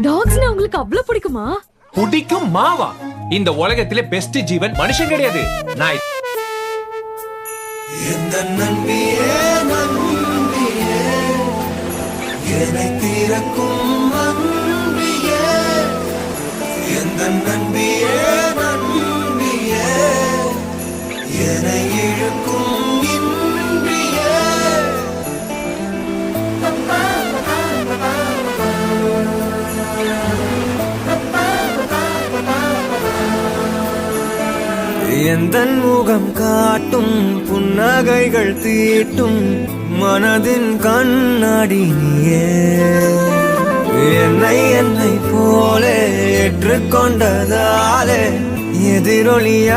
டாக்ஸ்னா உங்களுக்கு அவ்வளவு பிடிக்குமா? பிடிக்கும் மாவா? இந்த உலகத்திலே பெஸ்ட் ஜீவன் மனுஷன் கிடையாது. நாய். எந்த நன்பியே நன்பியே என்னை தீரக்கும் நன்பியே எந்த நன்பியே நன்பியே என்னை இழுக்கும் இன்பியே எந்தன் முகம் காட்டும் புன்னகைகள் தீட்டும் மனதின் கண்ணாடி நீயே என்னை போலே ஏற்றுக்கொண்டதாலே எதிரொலியாகிடுவாயே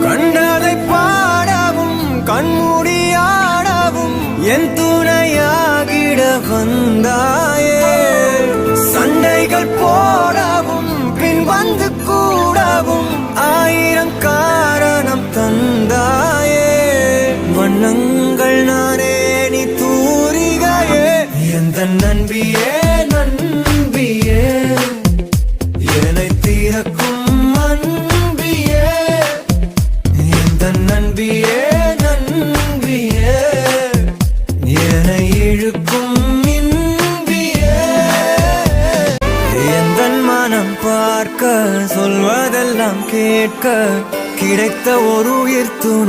கண்டதை பாடவும் கண்மூடியாடவும் என் துணையாகிட வந்தாயே சண்டைகள் போடவும் பின் வந்து கூடவும் ஆயிரம் காரணம் தந்தாயே வண்ணங்கள் நானே நீ தூரிகையே எந்த நன்பியே நன்பியே என்னை தீரக்கும் அன்பியே எந்த நன்பியே நன்பியே என்னை இழுக்கும் பார்க்க சொல்வதெல்லாம் கேட்க கிடைத்த ஒரு உயிர் துணை